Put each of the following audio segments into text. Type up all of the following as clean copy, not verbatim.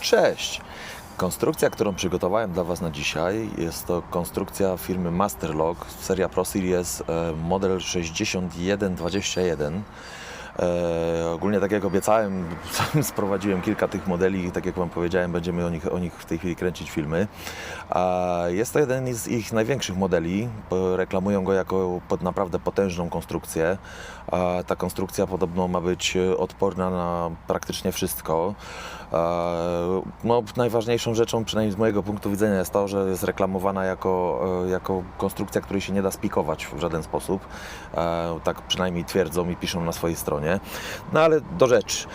Cześć! Konstrukcja, którą przygotowałem dla Was na dzisiaj, jest to konstrukcja firmy Masterlock, seria Pro Series, model 6121. Ogólnie, tak jak obiecałem, sprowadziłem kilka tych modeli i tak jak Wam powiedziałem, będziemy o nich w tej chwili kręcić filmy. Jest to jeden z ich największych modeli, reklamują go jako naprawdę potężną konstrukcję. Ta konstrukcja podobno ma być odporna na praktycznie wszystko. No, najważniejszą rzeczą, przynajmniej z mojego punktu widzenia, jest to, że jest reklamowana jako konstrukcja, której się nie da spikować w żaden sposób. Tak przynajmniej twierdzą i piszą na swojej stronie. No ale do rzeczy.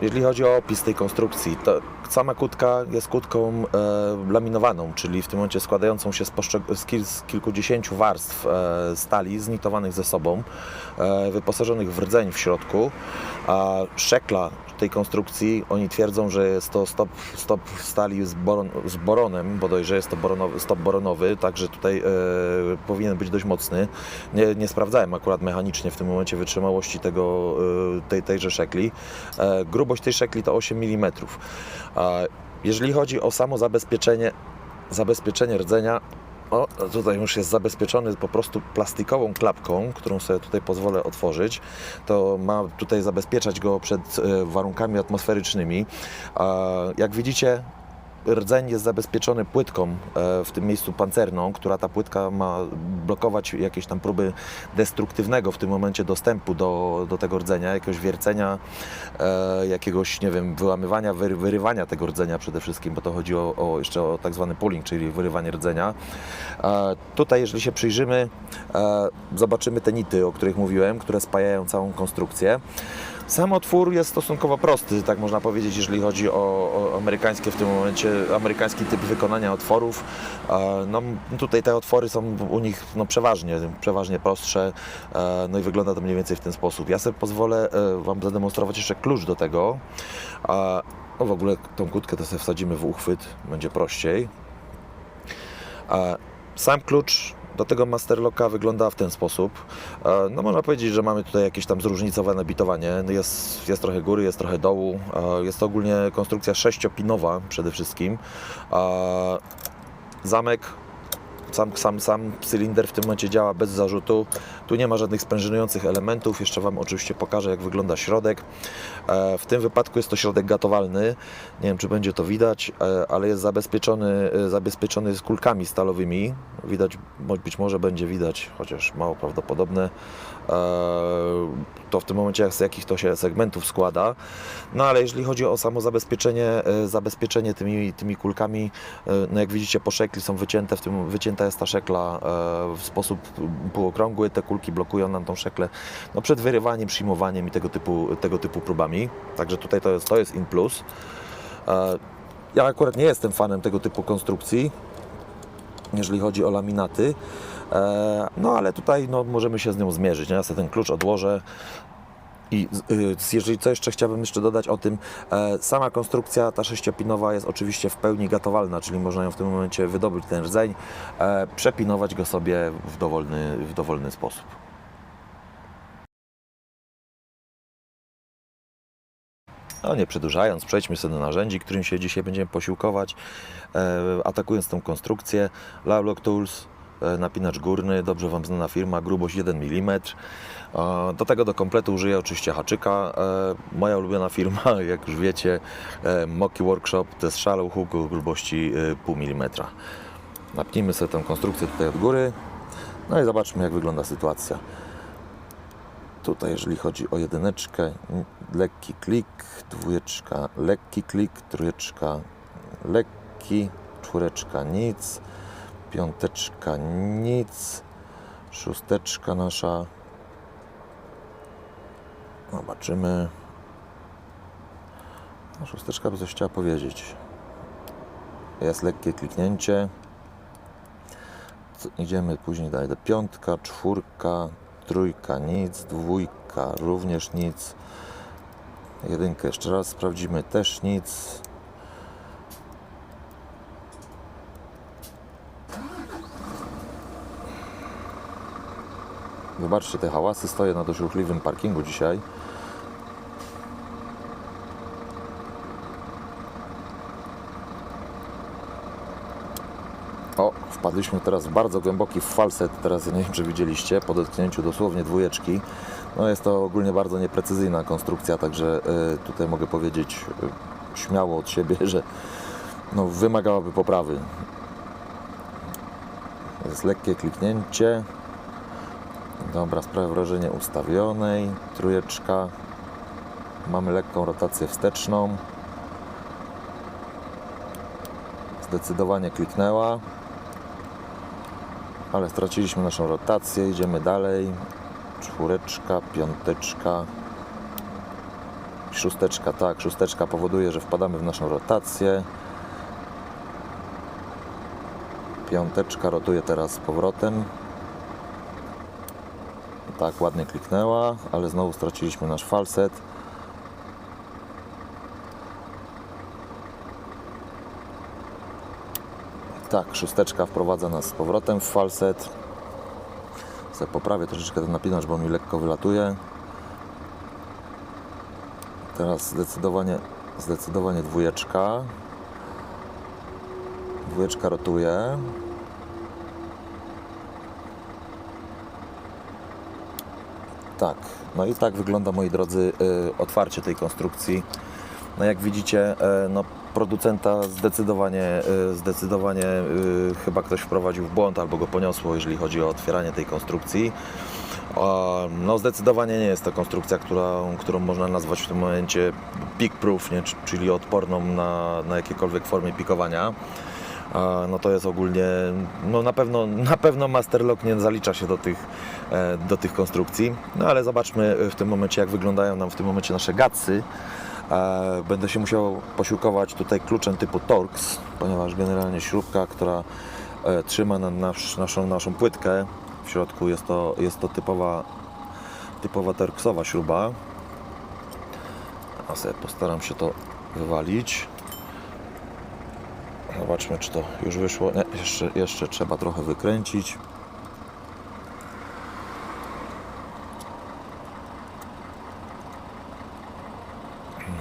Jeżeli chodzi o opis tej konstrukcji, to sama kłódka jest kłódką laminowaną, czyli w tym momencie składającą się z kilkudziesięciu warstw stali znitowanych ze sobą, wyposażonych w rdzeń w środku. Szekla tej konstrukcji, oni twierdzą, że jest to stop stali z boronem, bodajże jest to stop boronowy, także tutaj powinien być dość mocny. Nie sprawdzałem akurat mechanicznie w tym momencie wytrzymałości tejże szekli. Grubość tej szekli to 8 mm. Jeżeli chodzi o samo zabezpieczenie rdzenia, tutaj już jest zabezpieczony po prostu plastikową klapką, którą sobie tutaj pozwolę otworzyć. To ma tutaj zabezpieczać go przed warunkami atmosferycznymi. Jak widzicie, rdzeń jest zabezpieczony płytką w tym miejscu pancerną, która ta płytka ma blokować jakieś tam próby destruktywnego w tym momencie dostępu do tego rdzenia, jakiegoś wiercenia, jakiegoś, nie wiem, wyłamywania, wyrywania tego rdzenia przede wszystkim, bo to chodzi jeszcze o tak zwany pulling, czyli wyrywanie rdzenia. Tutaj, jeżeli się przyjrzymy, zobaczymy te nity, o których mówiłem, które spajają całą konstrukcję. Sam otwór jest stosunkowo prosty, tak można powiedzieć, jeżeli chodzi o amerykańskie w tym momencie, amerykański typ wykonania otworów. No, tutaj te otwory są u nich przeważnie prostsze, no i wygląda to mniej więcej w ten sposób. Ja sobie pozwolę Wam zademonstrować jeszcze klucz do tego. No w ogóle tą kłódkę to sobie wsadzimy w uchwyt, będzie prościej. Sam klucz do tego Masterlocka wygląda w ten sposób. No można powiedzieć, że mamy tutaj jakieś tam zróżnicowane bitowanie. Jest trochę góry, jest trochę dołu. Jest to ogólnie konstrukcja sześciopinowa przede wszystkim. Zamek, sam cylinder w tym momencie działa bez zarzutu. Tu nie ma żadnych sprężynujących elementów. Jeszcze Wam oczywiście pokażę, jak wygląda środek. W tym wypadku jest to środek gatowalny. Nie wiem, czy będzie to widać, ale jest zabezpieczony z kulkami stalowymi. Widać, być może będzie widać, chociaż mało prawdopodobne. To w tym momencie z jakich to się segmentów składa. No ale jeżeli chodzi o samo zabezpieczenie tymi kulkami, no jak widzicie, po szekli są wycięta jest ta szekla w sposób półokrągły. Te kulki blokują nam tą szeklę przed wyrywaniem, przyjmowaniem i tego typu próbami. Także tutaj to jest in plus. Ja akurat nie jestem fanem tego typu konstrukcji, jeżeli chodzi o laminaty. No ale tutaj możemy się z nią zmierzyć. Ja sobie ten klucz odłożę. I jeżeli co jeszcze chciałbym dodać o tym, sama konstrukcja, ta sześciopinowa, jest oczywiście w pełni gatowalna, czyli można ją w tym momencie wydobyć ten rdzeń, przepinować go sobie w dowolny sposób. No nie przedłużając, przejdźmy sobie do narzędzi, którym się dzisiaj będziemy posiłkować, atakując tą konstrukcję. Lovelock Tools, napinacz górny, dobrze Wam znana firma, grubość 1 mm. Do tego do kompletu użyję oczywiście haczyka. Moja ulubiona firma, jak już wiecie, Moki Workshop, to jest Shallow Hook o grubości 0,5 mm. Napnijmy sobie tę konstrukcję tutaj od góry, no i zobaczmy, jak wygląda sytuacja. Tutaj, jeżeli chodzi o jedyneczkę, lekki klik, dwójeczka, lekki klik, trójeczka, lekki, czwóreczka, nic, piąteczka, nic, szósteczka nasza. Zobaczymy. Szósteczka by coś chciała powiedzieć. Jest lekkie kliknięcie. Idziemy później dalej do piątka, czwórka, trójka, nic, dwójka, również nic. Jedynkę jeszcze raz sprawdzimy, też nic. Zobaczcie te hałasy, stoję na dość ruchliwym parkingu dzisiaj. Wpadliśmy teraz w bardzo głęboki falset, teraz nie wiem, czy widzieliście, po dotknięciu dosłownie dwójeczki. No jest to ogólnie bardzo nieprecyzyjna konstrukcja, także tutaj mogę powiedzieć śmiało od siebie, że no, wymagałaby poprawy. Jest lekkie kliknięcie. Dobra, sprawia wrażenie ustawionej. Trójeczka. Mamy lekką rotację wsteczną. Zdecydowanie kliknęła. Ale straciliśmy naszą rotację. Idziemy dalej. Czwóreczka, piąteczka. Szósteczka, tak. Szósteczka powoduje, że wpadamy w naszą rotację. Piąteczka rotuje teraz z powrotem. Tak, ładnie kliknęła, ale znowu straciliśmy nasz falset. Tak, szósteczka wprowadza nas z powrotem w falset. Sobie poprawię troszeczkę ten napinacz, bo mi lekko wylatuje. Teraz zdecydowanie dwójeczka. Dwójeczka rotuje. Tak, no i tak wygląda, moi drodzy, otwarcie tej konstrukcji. No jak widzicie, no producenta zdecydowanie chyba ktoś wprowadził w błąd albo go poniosło, jeżeli chodzi o otwieranie tej konstrukcji. No zdecydowanie nie jest to konstrukcja, którą można nazwać w tym momencie peak-proof, nie? Czyli odporną na jakiekolwiek formy pikowania. No to jest ogólnie, no na pewno Masterlock nie zalicza się do tych konstrukcji. No ale zobaczmy w tym momencie, jak wyglądają nam w tym momencie nasze gatsy. Będę się musiał posiłkować tutaj kluczem typu Torx, ponieważ generalnie śrubka, która trzyma naszą płytkę, w środku jest to typowa Torxowa śruba. A sobie postaram się to wywalić. Zobaczmy, czy to już wyszło. Nie, jeszcze trzeba trochę wykręcić.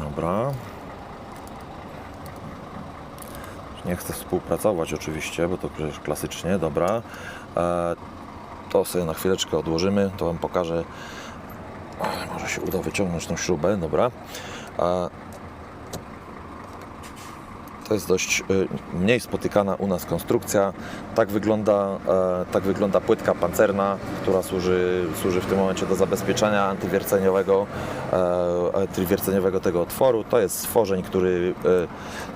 Dobra. Nie chcę współpracować oczywiście, bo to przecież klasycznie. Dobra. To sobie na chwileczkę odłożymy. To Wam pokażę. Może się uda wyciągnąć tą śrubę. Dobra. To jest dość mniej spotykana u nas konstrukcja. Tak wygląda płytka pancerna, która służy w tym momencie do zabezpieczenia antywierceniowego tego otworu. To jest stworzeń, który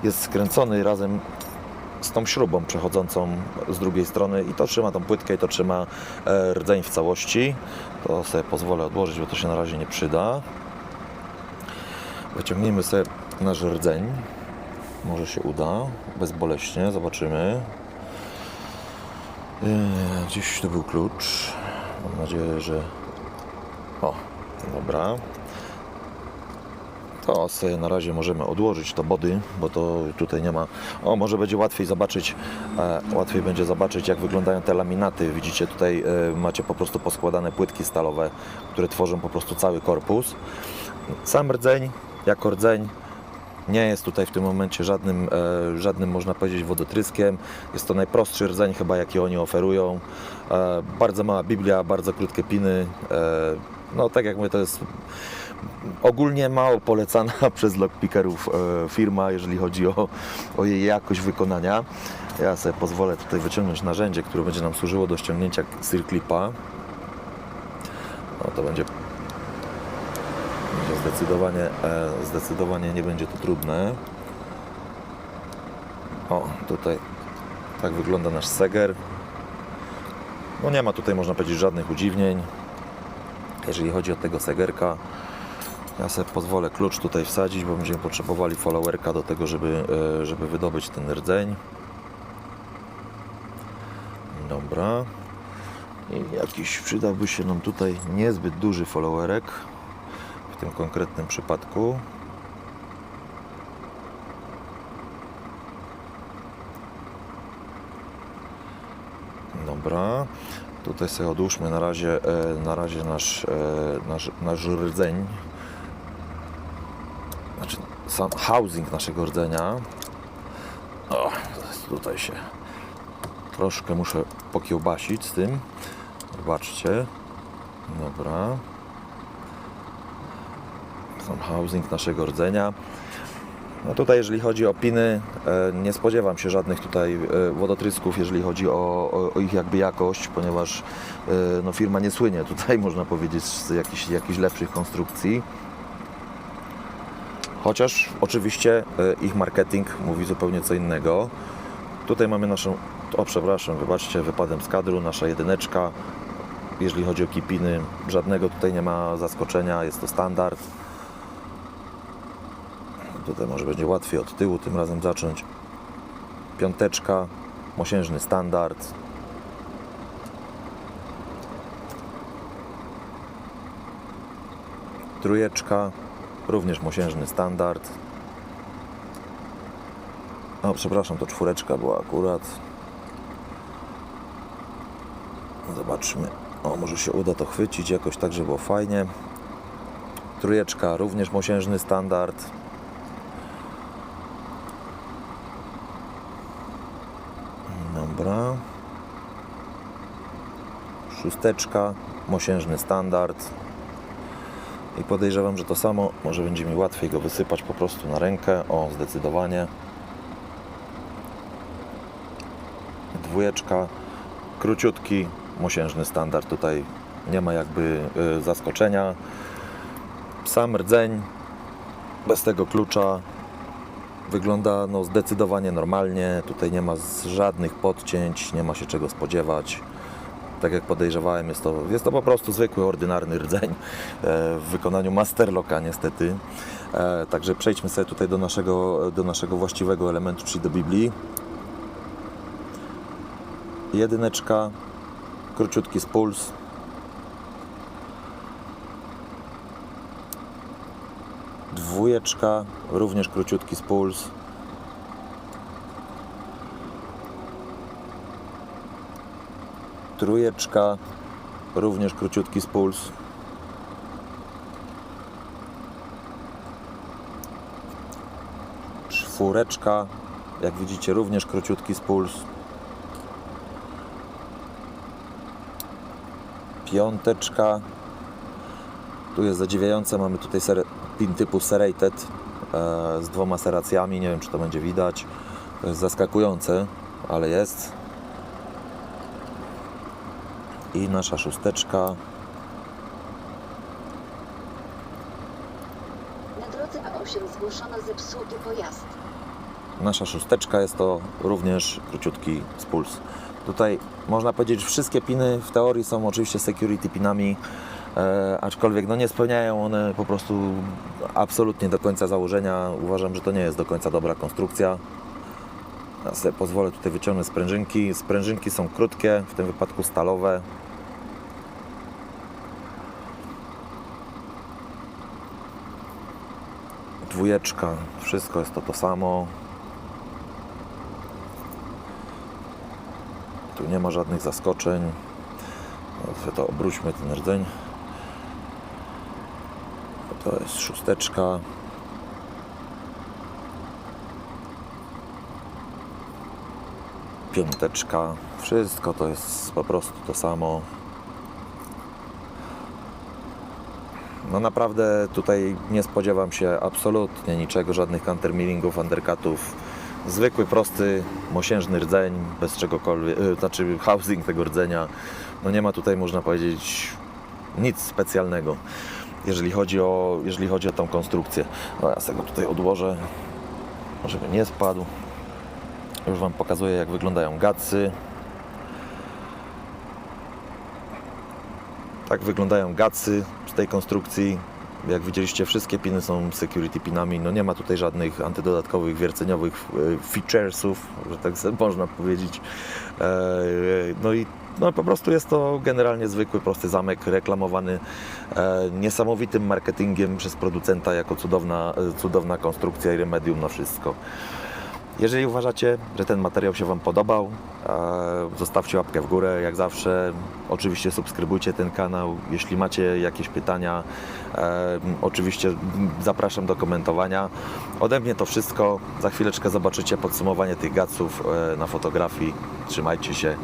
jest skręcony razem z tą śrubą przechodzącą z drugiej strony i to trzyma tą płytkę i to trzyma rdzeń w całości. To sobie pozwolę odłożyć, bo to się na razie nie przyda. Wyciągnijmy sobie nasz rdzeń. Może się uda, bezboleśnie, zobaczymy. Gdzieś tu był klucz. Mam nadzieję, że... O, dobra. To sobie na razie możemy odłożyć to body, bo to tutaj nie ma... O, może będzie łatwiej będzie zobaczyć, jak wyglądają te laminaty. Widzicie, tutaj macie po prostu poskładane płytki stalowe, które tworzą po prostu cały korpus. Sam rdzeń, jako rdzeń, nie jest tutaj w tym momencie żadnym można powiedzieć wodotryskiem. Jest to najprostszy rdzeń chyba, jaki oni oferują. Bardzo mała biblia, bardzo krótkie piny. No tak jak mówię, to jest ogólnie mało polecana przez lockpickerów firma, jeżeli chodzi o jej jakość wykonania. Ja sobie pozwolę tutaj wyciągnąć narzędzie, które będzie nam służyło do ściągnięcia circlipa. No to będzie zdecydowanie nie będzie to trudne. O, tutaj tak wygląda nasz seger. No nie ma tutaj, można powiedzieć, żadnych udziwnień, jeżeli chodzi o tego segerka. Ja sobie pozwolę klucz tutaj wsadzić, bo będziemy potrzebowali followerka do tego, żeby wydobyć ten rdzeń. Dobra. I jakiś przydałby się nam tutaj niezbyt duży followerek w tym konkretnym przypadku. Dobra. Tutaj sobie odłóżmy na razie nasz rdzeń. Znaczy sam housing naszego rdzenia. O, tutaj się Troszkę muszę pokiełbasić z tym. Zobaczcie. Dobra. Sam housing naszego rdzenia. No tutaj jeżeli chodzi o piny, nie spodziewam się żadnych tutaj wodotrysków, jeżeli chodzi o ich jakby jakość, ponieważ no, firma nie słynie tutaj, można powiedzieć, z jakichś lepszych konstrukcji. Chociaż oczywiście ich marketing mówi zupełnie co innego. Tutaj mamy naszą, o przepraszam, wybaczcie, wypadłem z kadru, nasza jedyneczka. Jeżeli chodzi o kipiny, żadnego tutaj nie ma zaskoczenia, jest to standard. Tutaj może będzie łatwiej od tyłu tym razem zacząć. Piąteczka, mosiężny standard. Trójeczka, również mosiężny standard. O, przepraszam, to czwóreczka była akurat. Zobaczmy. O, może się uda to chwycić jakoś tak, żeby było fajnie. Trójeczka, również mosiężny standard. Dobra. Szósteczka, mosiężny standard. I podejrzewam, że to samo, może będzie mi łatwiej go wysypać po prostu na rękę. O, zdecydowanie. Dwójeczka, króciutki, mosiężny standard. Tutaj nie ma jakby zaskoczenia. Sam rdzeń, bez tego klucza, wygląda no zdecydowanie normalnie. Tutaj nie ma żadnych podcięć, nie ma się czego spodziewać. Tak jak podejrzewałem, jest to po prostu zwykły, ordynarny rdzeń w wykonaniu Masterlocka niestety. Także przejdźmy sobie tutaj do naszego właściwego elementu, czyli do Biblii. Jedyneczka, króciutki spuls. Dwójeczka, również króciutki spuls. Trójeczka, również króciutki spuls. Czwóreczka, jak widzicie, również króciutki spuls. Piąteczka, tu jest zadziwiające, mamy tutaj pin typu serrated z dwoma seracjami, nie wiem czy to będzie widać, to jest zaskakujące, ale jest. I nasza szósteczka. Na drodze A8 zgłoszono zepsuty pojazd. Nasza szósteczka jest to również króciutki spuls. Tutaj można powiedzieć, że wszystkie piny w teorii są oczywiście security pinami, aczkolwiek no nie spełniają one po prostu absolutnie do końca założenia. Uważam, że to nie jest do końca dobra konstrukcja. Ja sobie pozwolę tutaj wyciągnąć sprężynki. Sprężynki są krótkie, w tym wypadku stalowe. Dwójeczka, wszystko jest to samo. Tu nie ma żadnych zaskoczeń. To obróćmy ten rdzeń. To jest szósteczka. Piąteczka. Wszystko to jest po prostu to samo. No naprawdę tutaj nie spodziewam się absolutnie niczego, żadnych countermillingów, undercutów. Zwykły, prosty, mosiężny rdzeń, bez czegokolwiek, znaczy housing tego rdzenia. No nie ma tutaj, można powiedzieć, nic specjalnego, jeżeli chodzi o tą konstrukcję. No ja sobie go tutaj odłożę, żeby nie spadł. Już Wam pokazuję, jak wyglądają gatsy. Tak wyglądają gatsy z tej konstrukcji. Jak widzieliście, wszystkie piny są security pinami. No nie ma tutaj żadnych antydodatkowych, wierceniowych featuresów, że tak sobie można powiedzieć. No i no po prostu jest to generalnie zwykły, prosty zamek reklamowany niesamowitym marketingiem przez producenta jako cudowna konstrukcja i remedium na wszystko. Jeżeli uważacie, że ten materiał się Wam podobał, zostawcie łapkę w górę, jak zawsze. Oczywiście subskrybujcie ten kanał. Jeśli macie jakieś pytania, oczywiście zapraszam do komentowania. Ode mnie to wszystko. Za chwileczkę zobaczycie podsumowanie tych gatsów na fotografii. Trzymajcie się.